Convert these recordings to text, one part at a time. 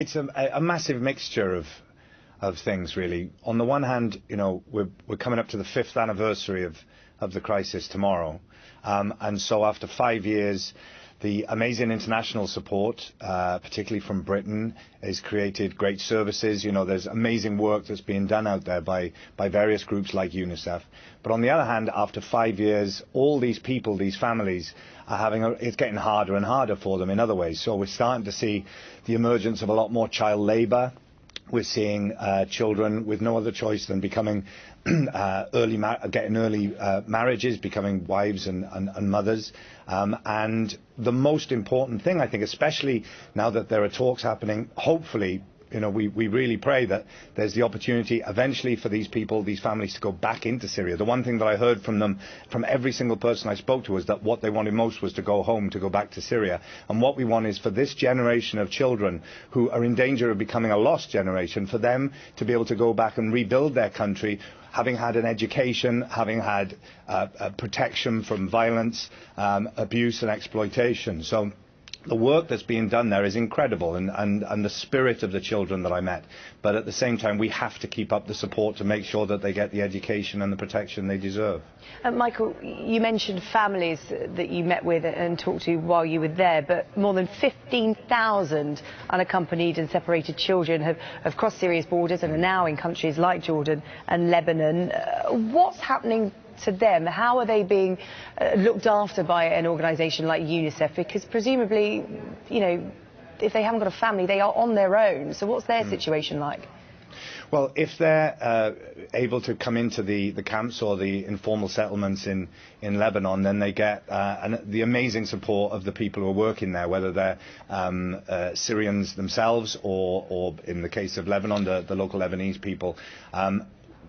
It's a massive mixture of things, really. On the one hand, we're coming up to the 5th anniversary of the crisis tomorrow, and so after 5 years, the amazing international support, particularly from Britain, has created great services. There's amazing work that's being done out there by various groups like UNICEF. But on the other hand, after 5 years, all these people, these families, it's getting harder and harder for them in other ways. So we're starting to see the emergence of a lot more child labour. We're seeing children with no other choice than becoming getting early marriages, becoming wives and mothers. And the most important thing, I think, especially now that there are talks happening, hopefully, we really pray that there's the opportunity eventually for these people, these families, to go back into Syria. The one thing that I heard from them, from every single person I spoke to, was that what they wanted most was to go home, to go back to Syria. And what we want is for this generation of children who are in danger of becoming a lost generation, for them to be able to go back and rebuild their country, having had an education, having had protection from violence, abuse and exploitation. So the work that's being done there is incredible, and the spirit of the children that I met. But at the same time, we have to keep up the support to make sure that they get the education and the protection they deserve. Michael, you mentioned families that you met with and talked to while you were there, but more than 15,000 unaccompanied and separated children have crossed Syria's borders and are now in countries like Jordan and Lebanon. What's happening to them? How are they being looked after by an organisation like UNICEF? Because presumably, if they haven't got a family, they are on their own. So what's their situation like? Well, if they're able to come into the camps or the informal settlements in Lebanon, then they get the amazing support of the people who are working there, whether they're Syrians themselves or in the case of Lebanon, the local Lebanese people.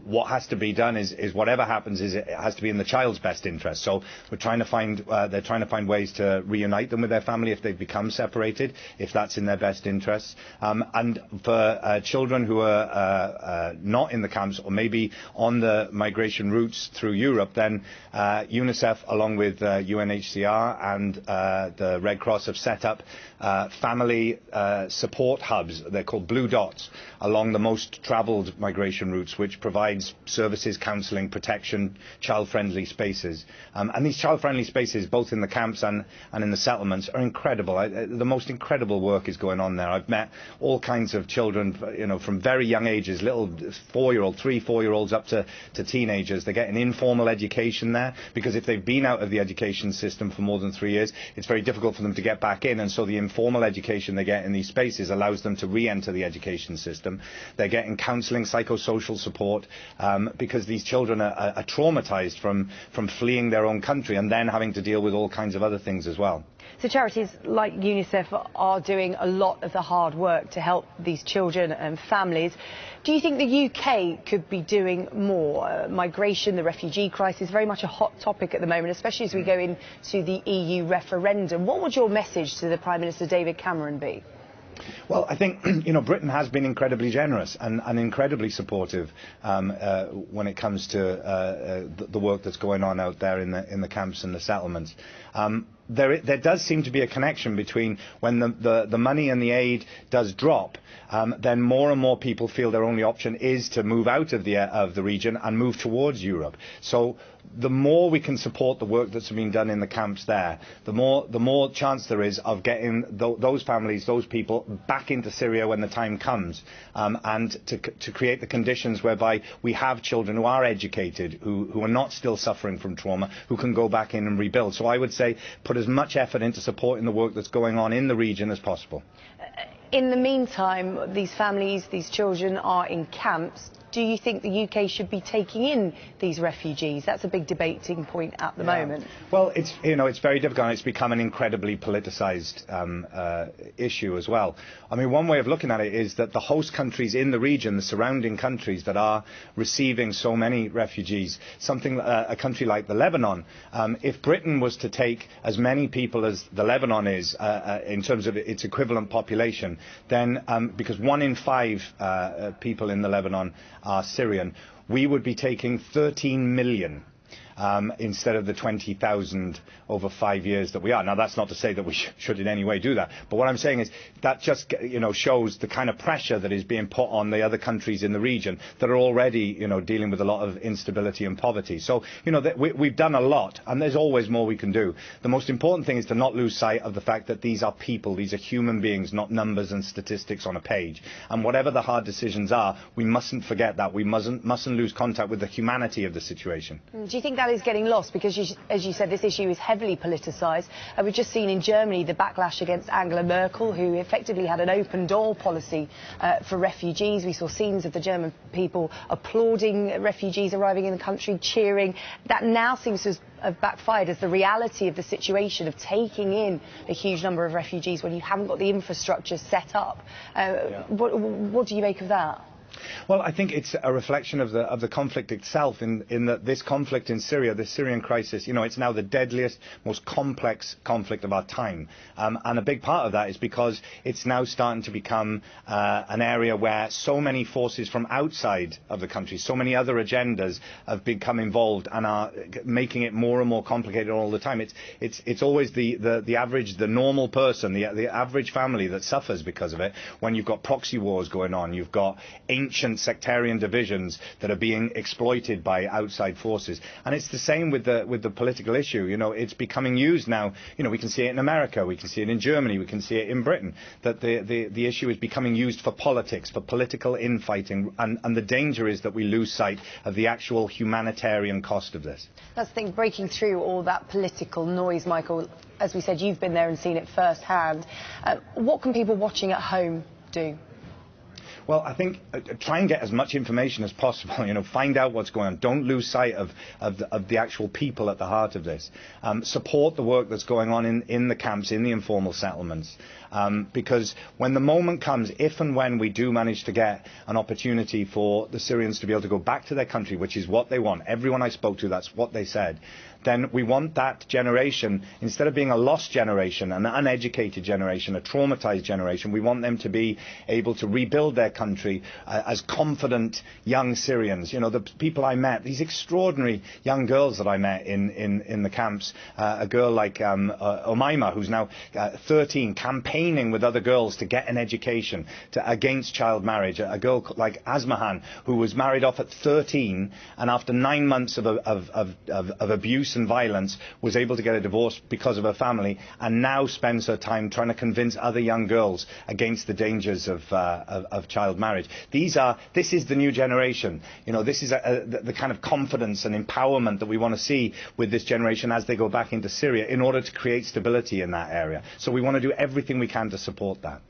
What has to be done is whatever happens, it has to be in the child's best interest. So we're trying to find they're trying to find ways to reunite them with their family if they've become separated, if that's in their best interests. And for children who are not in the camps or maybe on the migration routes through Europe, then UNICEF, along with UNHCR and the Red Cross, have set up family support hubs. They're called Blue Dots along the most travelled migration routes, which provide services, counselling, protection, child-friendly spaces. And these child-friendly spaces, both in the camps and in the settlements, are incredible. The most incredible work is going on there. I've met all kinds of children, from very young ages, little 4-year-olds up to teenagers. They get an informal education there, because if they've been out of the education system for more than 3 years, it's very difficult for them to get back in. And so the informal education they get in these spaces allows them to re-enter the education system. They're getting counselling, psychosocial support, because these children are traumatised from fleeing their own country and then having to deal with all kinds of other things as well. So charities like UNICEF are doing a lot of the hard work to help these children and families. Do you think the UK could be doing more? Migration, the refugee crisis, very much a hot topic at the moment, especially as we go into the EU referendum. What would your message to the Prime Minister David Cameron be? Well, I think Britain has been incredibly generous and incredibly supportive when it comes to the work that's going on out there in the camps and the settlements. There does seem to be a connection between when the money and the aid does drop, then more and more people feel their only option is to move out of the region and move towards Europe. So the more we can support the work that's being done in the camps there, the more chance there is of getting those families, those people, back into Syria when the time comes, and to create the conditions whereby we have children who are educated, who are not still suffering from trauma, who can go back in and rebuild. So I would say put as much effort into supporting the work that's going on in the region as possible. In the meantime, these families, these children are in camps. Do you think the UK should be taking in these refugees? That's a big debating point at the moment. Well, it's very difficult, and it's become an incredibly politicised issue as well. I mean, one way of looking at it is that the host countries in the region, the surrounding countries that are receiving so many refugees, a country like the Lebanon, if Britain was to take as many people as the Lebanon is in terms of its equivalent population, then because 1 in 5 people in the Lebanon are Syrian, we would be taking 13 million. instead of the 20,000 over 5 years that we are. Now, that's not to say that we should in any way do that, but what I'm saying is that just shows the kind of pressure that is being put on the other countries in the region that are already dealing with a lot of instability and poverty. So we've done a lot, and there's always more we can do. The most important thing is to not lose sight of the fact that these are people, these are human beings, not numbers and statistics on a page. And whatever the hard decisions are, we mustn't forget that. We mustn't lose contact with the humanity of the situation. Do you think that is getting lost? Because, as you said, this issue is heavily politicised. We've just seen in Germany the backlash against Angela Merkel, who effectively had an open door policy for refugees. We saw scenes of the German people applauding refugees arriving in the country, cheering. That now seems to have backfired as the reality of the situation of taking in a huge number of refugees when you haven't got the infrastructure set up. What do you make of that? Well, I think it's a reflection of the conflict itself, in that this conflict in Syria, the Syrian crisis, it's now the deadliest, most complex conflict of our time. And a big part of that is because it's now starting to become an area where so many forces from outside of the country, so many other agendas have become involved and are making it more and more complicated all the time. It's always the average, the normal person, the average family that suffers because of it, when you've got proxy wars going on, you've got ancient sectarian divisions that are being exploited by outside forces. And it's the same with the political issue. It's becoming used now. We can see it in America, we can see it in Germany, we can see it in Britain, that the issue is becoming used for politics, for political infighting, and the danger is that we lose sight of the actual humanitarian cost of this. That's the thing, breaking through all that political noise, Michael. As we said, you've been there and seen it firsthand. What can people watching at home do? Well, I think try and get as much information as possible. Find out what's going on. Don't lose sight of the actual people at the heart of this. Support the work that's going on in the camps, in the informal settlements. Because when the moment comes, if and when we do manage to get an opportunity for the Syrians to be able to go back to their country, which is what they want, everyone I spoke to, that's what they said, then we want that generation, instead of being a lost generation, an uneducated generation, a traumatized generation, we want them to be able to rebuild their country as confident young Syrians. The people I met, these extraordinary young girls that I met in the camps, a girl like Omaima, who's now 13, campaigning with other girls to get an education, against child marriage, a girl like Asmahan, who was married off at 13, and after 9 months of abuse and violence was able to get a divorce because of her family, and now spends her time trying to convince other young girls against the dangers of child marriage. This is the new generation. This is the kind of confidence and empowerment that we want to see with this generation as they go back into Syria in order to create stability in that area. So we want to do everything we can to support that.